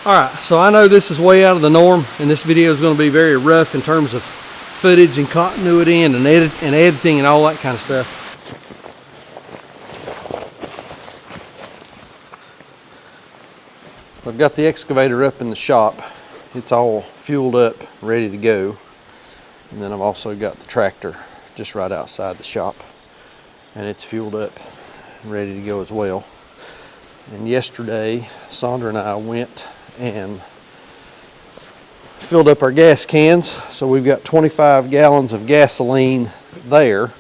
Alright, so I know this is way out of the norm, and this video is going to be very rough in terms of footage and continuity and editing and all that kind of stuff. I've got the excavator up in the shop. It's all fueled up, ready to go. And then I've also got the tractor just right outside the shop, and it's fueled up and ready to go as well. And yesterday, Sandra and I went and filled up our gas cans. So we've got 25 gallons of gasoline there,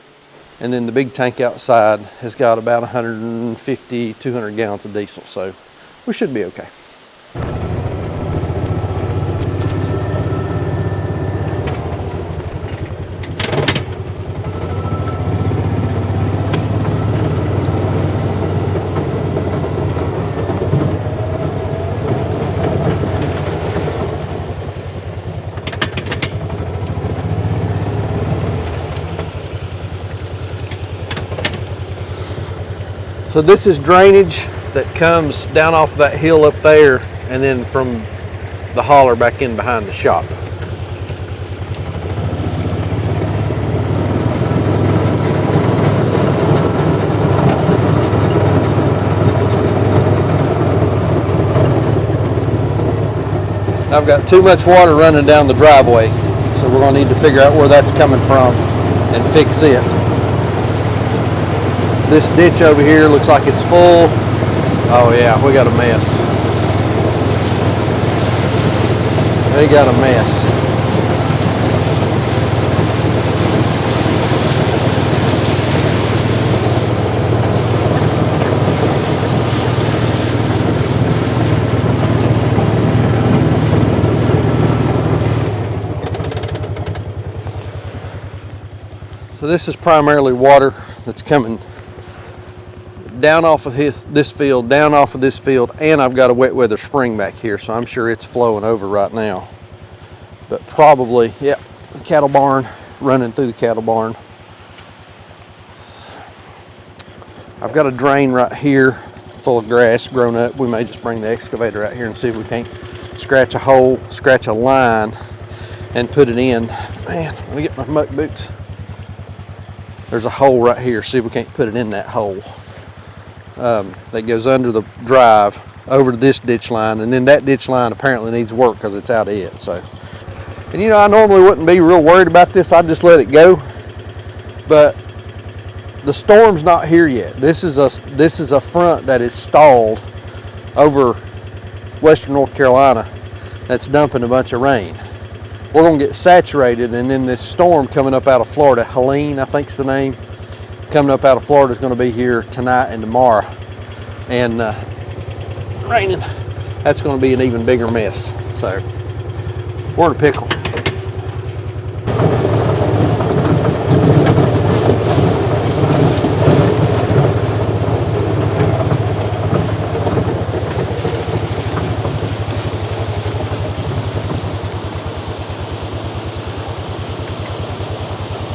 and then the big tank outside has got about 150, 200 gallons of diesel. So we should be okay. So this is drainage that comes down off that hill up there and then from the holler back in behind the shop. I've got too much water running down the driveway, so we're going to need to figure out where that's coming from and fix it. This ditch over here looks like it's full. Oh yeah, we got a mess. We got a mess. So this is primarily water that's coming down off of this field, down off of this field, and I've got a wet weather spring back here, so I'm sure it's flowing over right now. But probably, yeah, the cattle barn, running through the cattle barn. I've got a drain right here full of grass grown up. We may just bring the excavator out here and see if we can't scratch a hole, scratch a line, and put it in. Man, let me get my muck boots. There's a hole right here. See if we can't put it in that hole. That goes under the drive over to this ditch line, and then that ditch line apparently needs work because it's out of it. So, and you know, I normally wouldn't be real worried about this. I'd just let it go, but the storm's not here yet. This is a front that is stalled over western North Carolina that's dumping a bunch of rain. We're gonna get saturated, and then this storm coming up out of Florida, Helene, I think's the name, coming up out of Florida, is going to be here tonight and tomorrow, and raining. That's going to be an even bigger mess. So we're in a pickle.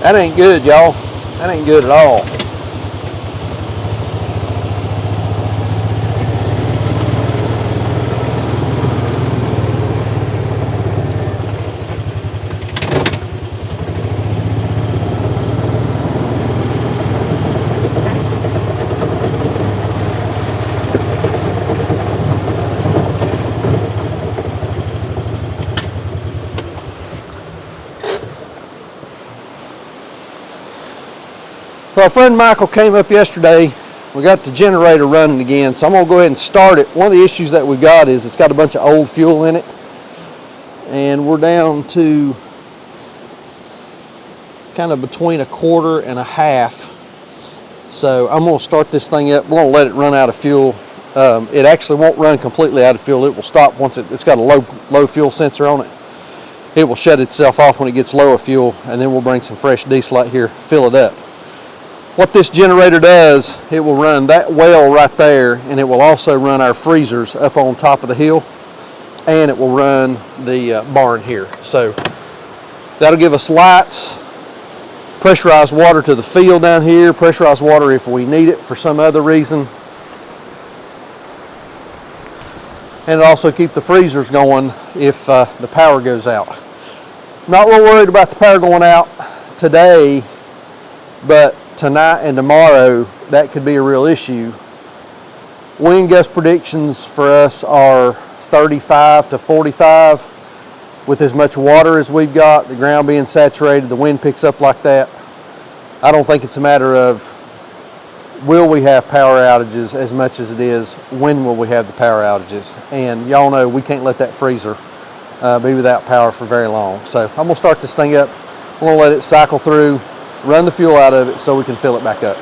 That ain't good, y'all. That ain't good at all. So our friend Michael came up yesterday. We got the generator running again, so I'm gonna go ahead and start it. One of the issues that we got is it's got a bunch of old fuel in it, and we're down to kind of between a quarter and a half. So I'm gonna start this thing up. We're gonna let it run out of fuel. It actually won't run completely out of fuel. It will stop once it's got a low fuel sensor on it. It will shut itself off when it gets low of fuel, and then we'll bring some fresh diesel out here, fill it up. What this generator does, it will run that well right there, and it will also run our freezers up on top of the hill, and it will run the barn here. So that'll give us lights, pressurized water to the field down here, pressurized water if we need it for some other reason. and it also keep the freezers going if the power goes out. Not real worried about the power going out today, but tonight and tomorrow that could be a real issue. Wind gust predictions for us are 35 to 45. With as much water as we've got, the ground being saturated, the wind picks up like that. I don't think it's a matter of will we have power outages as much as it is when will we have the power outages. And y'all know we can't let that freezer be without power for very long. So I'm gonna start this thing up. I'm gonna let it cycle through, run the fuel out of it so we can fill it back up.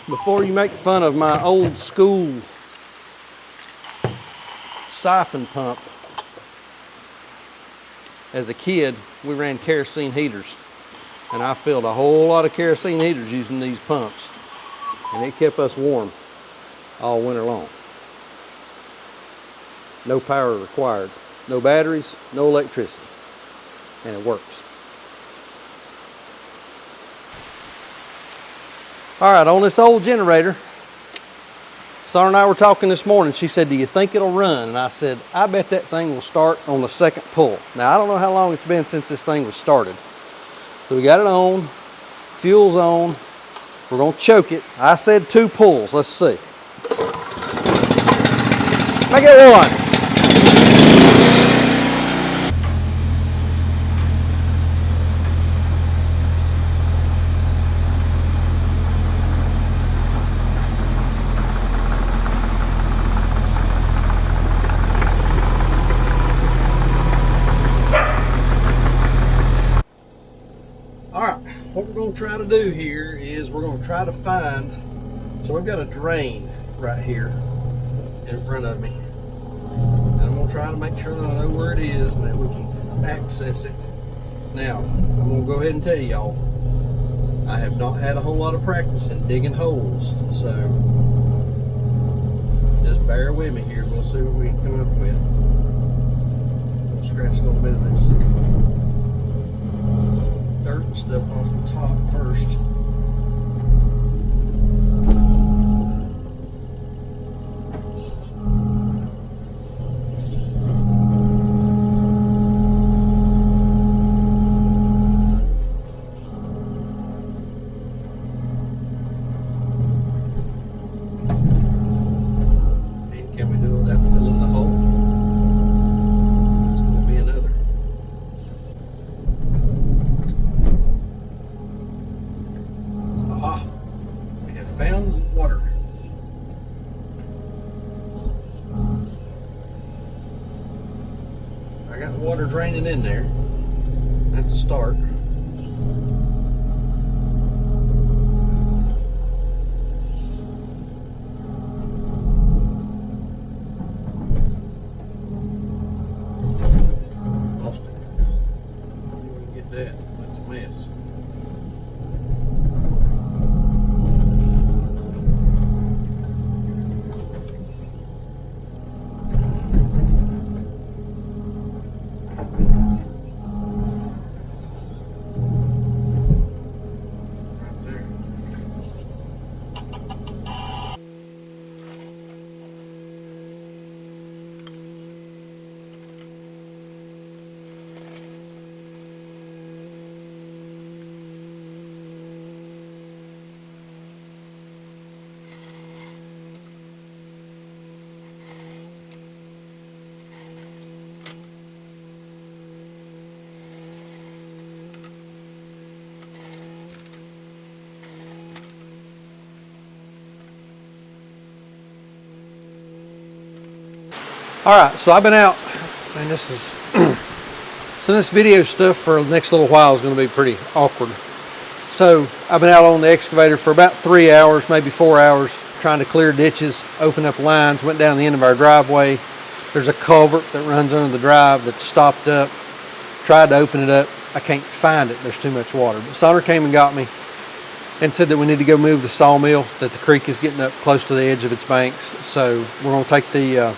Before you make fun of my old school siphon pump, as a kid we ran kerosene heaters, and I filled a whole lot of kerosene heaters using these pumps, and it kept us warm all winter long. No power required, no batteries, no electricity, and it works. All right, on this old generator, Sarah and I were talking this morning. She said, do you think it'll run? And I said, I bet that thing will start on the second pull. Now, I don't know how long it's been since this thing was started. So we got it on, fuel's on. We're gonna choke it. I said 2 pulls, let's see. Make it 1. going to try to do here is we're going to try to find, so we've got a drain right here in front of me. And I'm going to try to make sure that I know where it is and that we can access it. Now, I'm going to go ahead and tell y'all, I have not had a whole lot of practice in digging holes, so just bear with me here. We'll see what we can come up with. We'll scratch a little bit of this dirt and stuff off the top first. Water draining in there at the start. Lost it. We can get that. That's a mess. Alright, so I've been out, and this is, so this video stuff for the next little while is going to be pretty awkward. So I've been out on the excavator for about 3 hours, maybe 4 hours, trying to clear ditches, open up lines, went down the end of our driveway. There's a culvert that runs under the drive that's stopped up. Tried to open it up. I can't find it. There's too much water. But Sonner came and got me and said that we need to go move the sawmill, that the creek is getting up close to the edge of its banks. So we're going to take the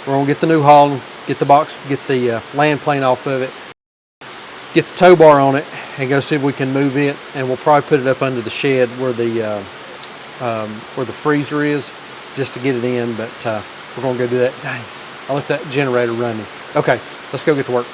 we're going to get the new haul, get the land plane off of it, get the tow bar on it, and go see if we can move it. And we'll probably put it up under the shed where the freezer is, just to get it in. But we're going to go do that. Dang, I left that generator running. Okay, let's go get to work.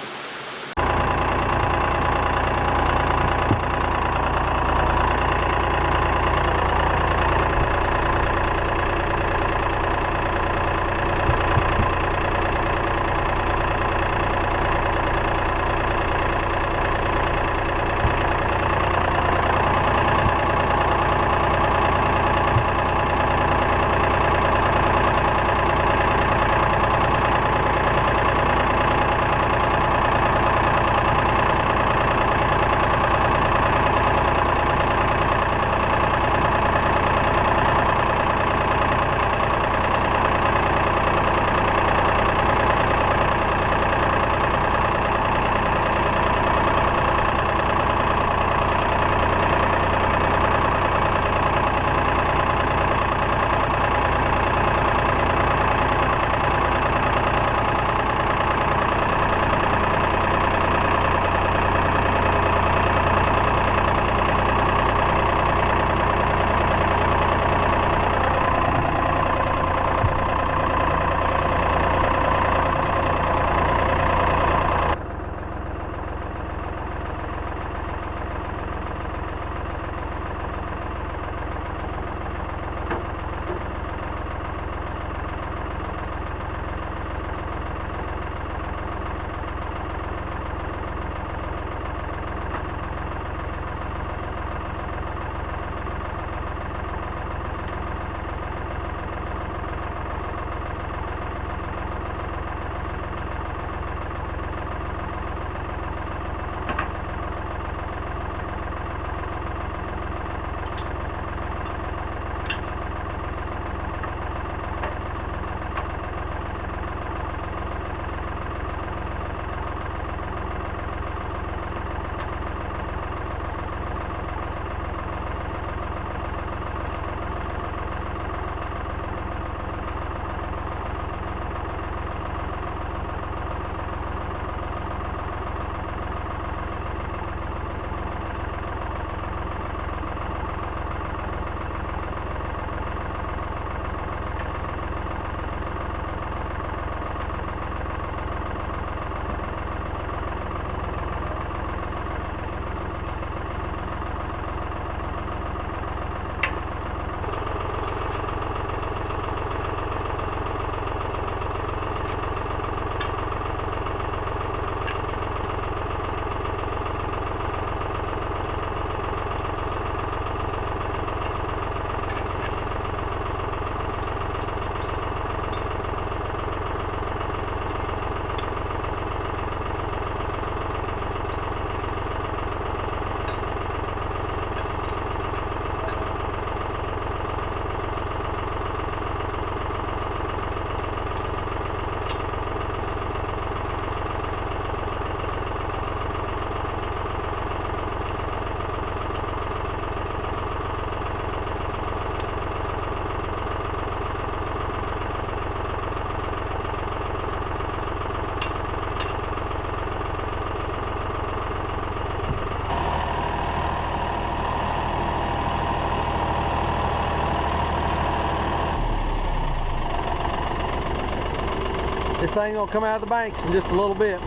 thing gonna come out of the banks in just a little bit.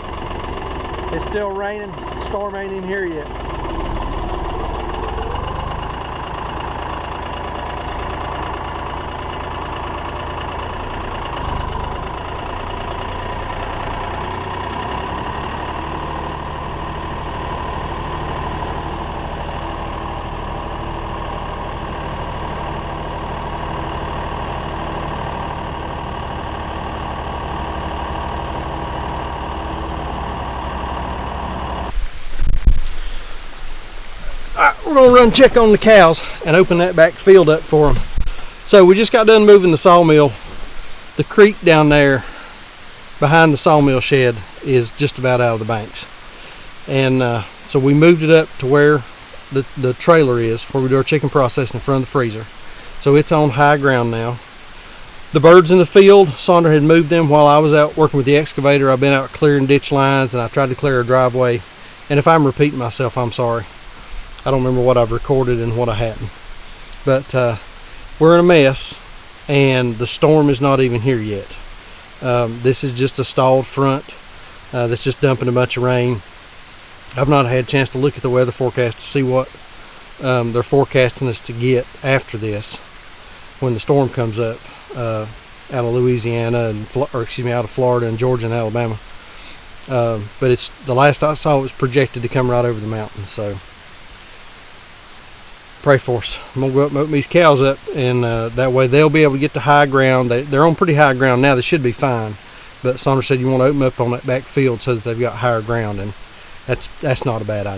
It's still raining. Storm ain't in here yet. We're gonna run check on the cows and open that back field up for them. So we just got done moving the sawmill. The creek down there behind the sawmill shed is just about out of the banks. And so we moved it up to where the trailer is, where we do our chicken processing in front of the freezer. So it's on high ground now. The birds in the field, Sandra had moved them while I was out working with the excavator. I've been out clearing ditch lines and I tried to clear a driveway. And if I'm repeating myself, I'm sorry. I don't remember what I've recorded and what I hadn't. But we're in a mess and the storm is not even here yet. This is just a stalled front that's just dumping a bunch of rain. I've not had a chance to look at the weather forecast to see what they're forecasting us to get after this when the storm comes up out of Louisiana and out of Florida and Georgia and Alabama. But it's the last I saw, it was projected to come right over the mountains. So pray for us. I'm gonna go up and open these cows up, and that way they'll be able to get to high ground. They're on pretty high ground now. They should be fine. But Sandra said you want to open up on that back field so that they've got higher ground, and that's not a bad idea.